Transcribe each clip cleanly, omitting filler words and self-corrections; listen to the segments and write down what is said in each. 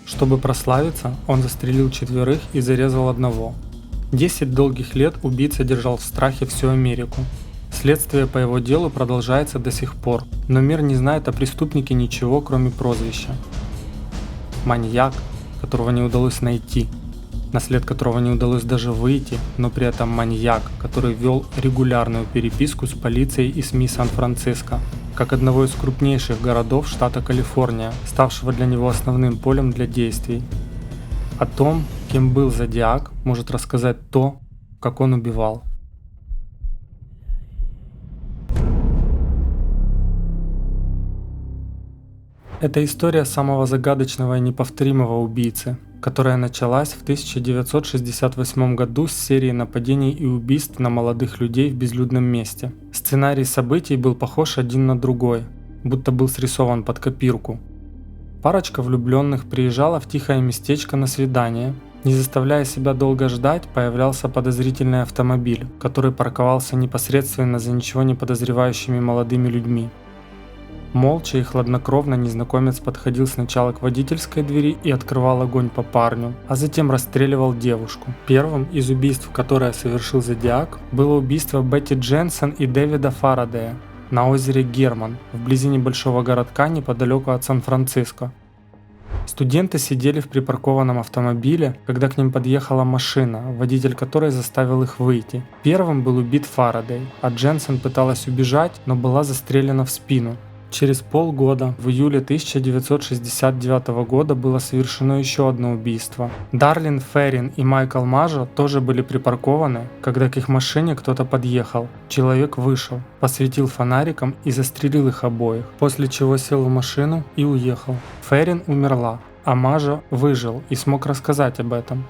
Чтобы прославиться, он застрелил 4 и зарезал 1. 10 долгих лет убийца держал в страхе всю Америку. Следствие по его делу продолжается до сих пор, но мир не знает о преступнике ничего, кроме прозвища. Маньяк, которого не удалось найти, на след которого не удалось даже выйти, но при этом маньяк, который вел регулярную переписку с полицией и СМИ Сан-Франциско, как одного из крупнейших городов штата Калифорния, ставшего для него основным полем для действий. О том, кем был Зодиак, может рассказать то, как он убивал. Это история самого загадочного и неповторимого убийцы, которая началась в 1968 году с серии нападений и убийств на молодых людей в безлюдном месте. Сценарий событий был похож один на другой, будто был срисован под копирку. Парочка влюбленных приезжала в тихое местечко на свидание. Не заставляя себя долго ждать, появлялся подозрительный автомобиль, который парковался непосредственно за ничего не подозревающими молодыми людьми. Молча и хладнокровно незнакомец подходил сначала к водительской двери и открывал огонь по парню, а затем расстреливал девушку. Первым из убийств, которое совершил Зодиак, было убийство Бетти Дженсен и Дэвида Фарадея на озере Герман, вблизи небольшого городка неподалеку от Сан-Франциско. Студенты сидели в припаркованном автомобиле, когда к ним подъехала машина, водитель которой заставил их выйти. Первым был убит Фарадей, а Дженсен пыталась убежать, но была застрелена в спину. Через полгода, в июле 1969 года, было совершено еще одно убийство. Дарлин Феррин и Майкл Мажо тоже были припаркованы, когда к их машине кто-то подъехал. Человек вышел, посветил фонариком и застрелил их обоих, после чего сел в машину и уехал. Феррин умерла, а Мажо выжил и смог рассказать об этом.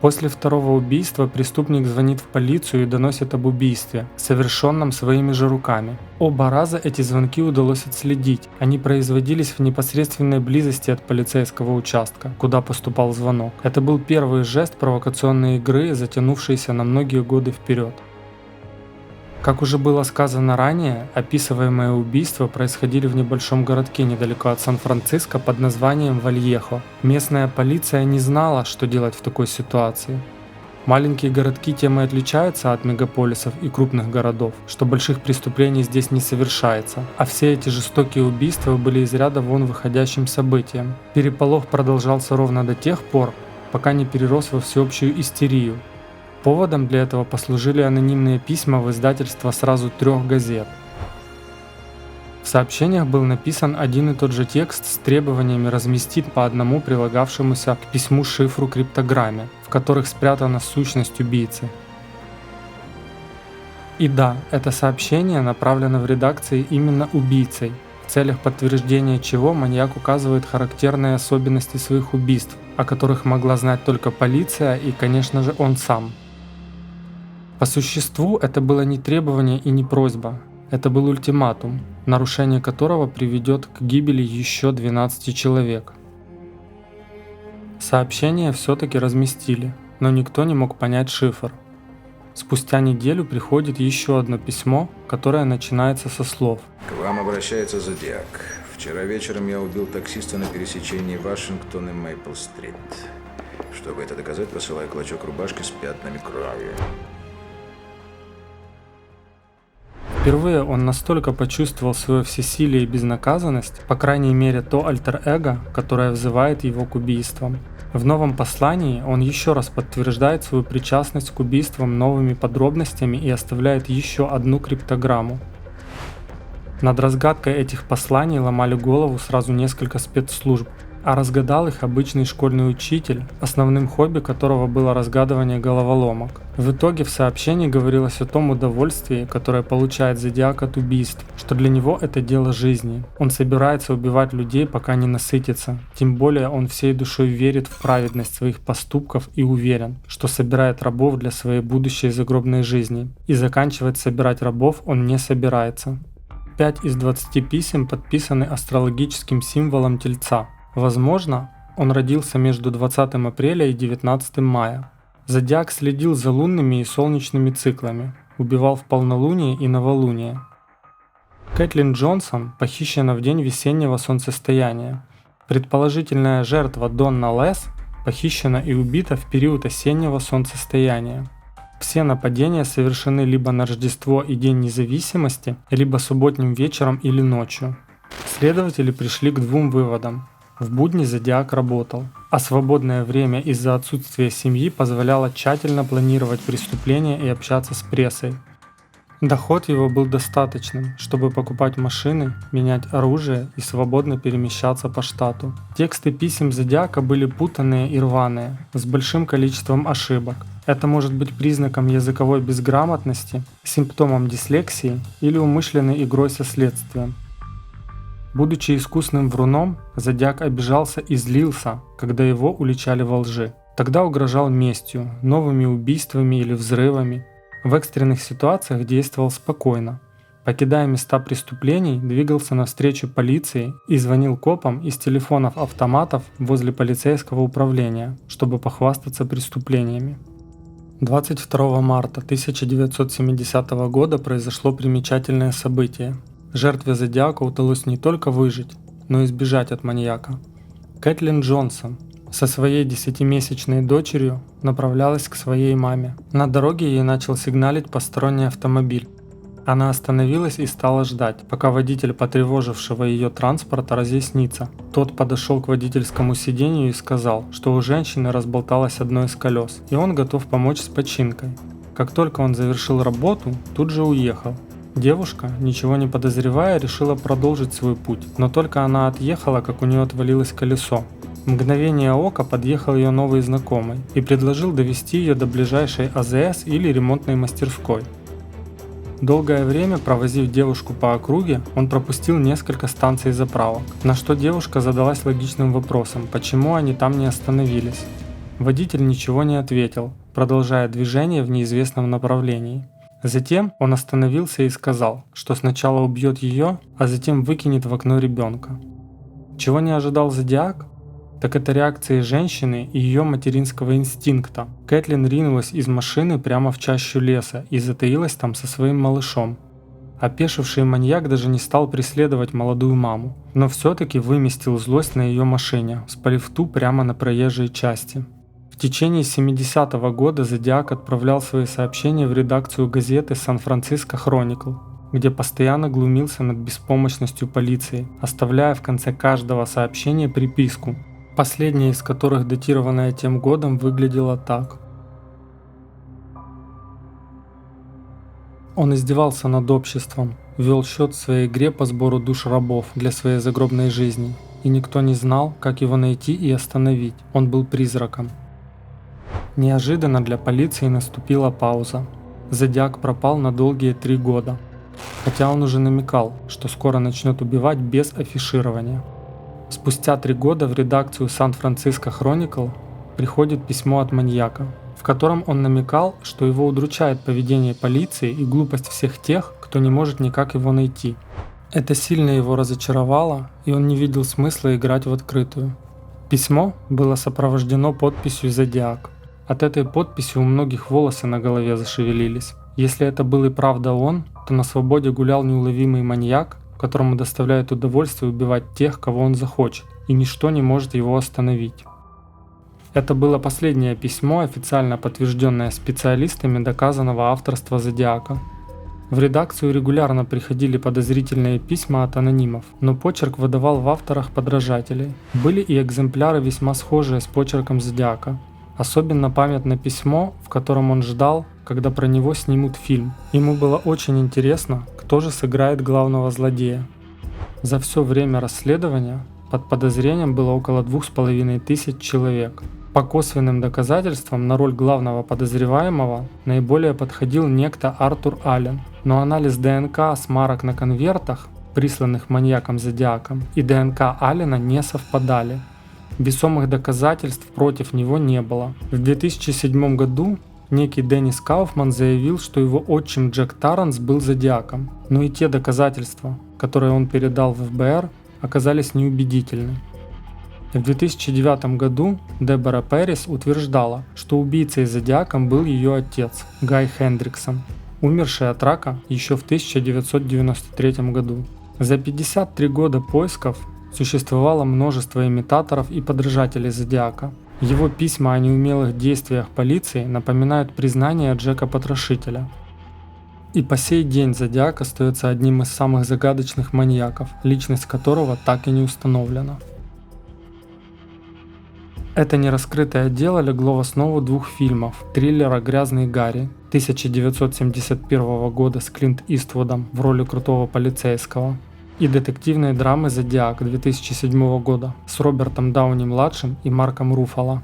После второго убийства преступник звонит в полицию и доносит об убийстве, совершенном своими же руками. Оба раза эти звонки удалось отследить, они производились в непосредственной близости от полицейского участка, куда поступал звонок. Это был первый жест провокационной игры, затянувшийся на многие годы вперед. Как уже было сказано ранее, описываемые убийства происходили в небольшом городке недалеко от Сан-Франциско под названием Вальехо. Местная полиция не знала, что делать в такой ситуации. Маленькие городки тем и отличаются от мегаполисов и крупных городов, что больших преступлений здесь не совершается, а все эти жестокие убийства были из ряда вон выходящим событием. Переполох продолжался ровно до тех пор, пока не перерос во всеобщую истерию. Поводом для этого послужили анонимные письма в издательство сразу 3 газет. В сообщениях был написан один и тот же текст с требованиями разместить по одному прилагавшемуся к письму шифру криптограмме, в которых спрятана сущность убийцы. И да, это сообщение направлено в редакции именно убийцей, в целях подтверждения чего маньяк указывает характерные особенности своих убийств, о которых могла знать только полиция и, конечно же, он сам. По существу это было не требование и не просьба, это был ультиматум, нарушение которого приведет к гибели еще 12 человек. Сообщение все-таки разместили, но никто не мог понять шифр. Спустя неделю приходит еще одно письмо, которое начинается со слов: «К вам обращается Зодиак. Вчера вечером я убил таксиста на пересечении Вашингтон и Мейпл-стрит. Чтобы это доказать, посылаю клочок рубашки с пятнами крови». Впервые он настолько почувствовал свое всесилие и безнаказанность, по крайней мере то альтер-эго, которое взывает его к убийствам. В новом послании он еще раз подтверждает свою причастность к убийствам новыми подробностями и оставляет еще одну криптограмму. Над разгадкой этих посланий ломали голову сразу несколько спецслужб, а разгадал их обычный школьный учитель, основным хобби которого было разгадывание головоломок. В итоге в сообщении говорилось о том удовольствии, которое получает Зодиак от убийств, что для него это дело жизни. Он собирается убивать людей, пока не насытится. Тем более он всей душой верит в праведность своих поступков и уверен, что собирает рабов для своей будущей загробной жизни. И заканчивать собирать рабов он не собирается. 5 из 20 писем подписаны астрологическим символом Тельца. Возможно, он родился между 20 апреля и 19 мая. Зодиак следил за лунными и солнечными циклами, убивал в полнолуние и новолуние. Кэтлин Джонсон похищена в день весеннего солнцестояния. Предположительная жертва Донна Лес похищена и убита в период осеннего солнцестояния. Все нападения совершены либо на Рождество и День независимости, либо субботним вечером или ночью. Следователи пришли к двум выводам. В будни Зодиак работал, а свободное время из-за отсутствия семьи позволяло тщательно планировать преступления и общаться с прессой. Доход его был достаточным, чтобы покупать машины, менять оружие и свободно перемещаться по штату. Тексты писем Зодиака были путанные и рваные, с большим количеством ошибок. Это может быть признаком языковой безграмотности, симптомом дислексии или умышленной игрой со следствием. Будучи искусным вруном, Зодиак обижался и злился, когда его уличали во лжи. Тогда угрожал местью, новыми убийствами или взрывами. В экстренных ситуациях действовал спокойно. Покидая места преступлений, двигался навстречу полиции и звонил копам из телефонов-автоматов возле полицейского управления, чтобы похвастаться преступлениями. 22 марта 1970 года произошло примечательное событие. Жертве Зодиака удалось не только выжить, но и сбежать от маньяка. Кэтлин Джонсон со своей 10-месячной дочерью направлялась к своей маме. На дороге ей начал сигналить посторонний автомобиль. Она остановилась и стала ждать, пока водитель потревожившего ее транспорта разъяснится. Тот подошел к водительскому сиденью и сказал, что у женщины разболталось одно из колес, и он готов помочь с починкой. Как только он завершил работу, тут же уехал. Девушка, ничего не подозревая, решила продолжить свой путь, но только она отъехала, как у нее отвалилось колесо. В мгновение ока подъехал ее новый знакомый и предложил довести ее до ближайшей АЗС или ремонтной мастерской. Долгое время, провозив девушку по округе, он пропустил несколько станций заправок, на что девушка задалась логичным вопросом, почему они там не остановились. Водитель ничего не ответил, продолжая движение в неизвестном направлении. Затем он остановился и сказал, что сначала убьет ее, а затем выкинет в окно ребенка. Чего не ожидал Зодиак? Так это реакции женщины и ее материнского инстинкта. Кэтлин ринулась из машины прямо в чащу леса и затаилась там со своим малышом. Опешивший маньяк даже не стал преследовать молодую маму, но все-таки выместил злость на ее машине, спалив ту прямо на проезжей части. В течение 70-го года Зодиак отправлял свои сообщения в редакцию газеты «Сан-Франциско Хроникл», где постоянно глумился над беспомощностью полиции, оставляя в конце каждого сообщения приписку, последняя из которых, датированная тем годом, выглядела так. Он издевался над обществом, вел счет в своей игре по сбору душ рабов для своей загробной жизни, и никто не знал, как его найти и остановить, он был призраком. Неожиданно для полиции наступила пауза. Зодиак пропал на долгие 3 года, хотя он уже намекал, что скоро начнет убивать без афиширования. Спустя 3 года в редакцию Сан-Франциско Хроникл приходит письмо от маньяка, в котором он намекал, что его удручает поведение полиции и глупость всех тех, кто не может никак его найти. Это сильно его разочаровало, и он не видел смысла играть в открытую. Письмо было сопровождено подписью «Зодиак». От этой подписи у многих волосы на голове зашевелились. Если это был и правда он, то на свободе гулял неуловимый маньяк, которому доставляет удовольствие убивать тех, кого он захочет, и ничто не может его остановить. Это было последнее письмо, официально подтвержденное специалистами доказанного авторства Зодиака. В редакцию регулярно приходили подозрительные письма от анонимов, но почерк выдавал в авторах подражателей. Были и экземпляры, весьма схожие с почерком Зодиака. Особенно памятно письмо, в котором он ждал, когда про него снимут фильм. Ему было очень интересно, кто же сыграет главного злодея. За все время расследования под подозрением было около 2500 человек. По косвенным доказательствам на роль главного подозреваемого наиболее подходил некто Артур Аллен, но анализ ДНК с марок на конвертах, присланных маньяком Зодиаком, и ДНК Аллена не совпадали. Весомых доказательств против него не было. В 2007 году некий Деннис Кауфман заявил, что его отчим Джек Таранс был Зодиаком, но и те доказательства, которые он передал в ФБР, оказались неубедительны. В 2009 году Дебора Пэрис утверждала, что убийцей Зодиаком был ее отец, Гай Хендриксон, умерший от рака еще в 1993 году. За 53 года поисков Существовало множество имитаторов и подражателей Зодиака. Его письма о неумелых действиях полиции напоминают признание Джека Потрошителя. И по сей день Зодиак остается одним из самых загадочных маньяков, личность которого так и не установлена. Это нераскрытое дело легло в основу двух фильмов: триллера «Грязный Гарри» 1971 года с Клинт Иствудом в роли крутого полицейского и детективной драмы «Зодиак» 2007 года с Робертом Дауни-младшим и Марком Руффало.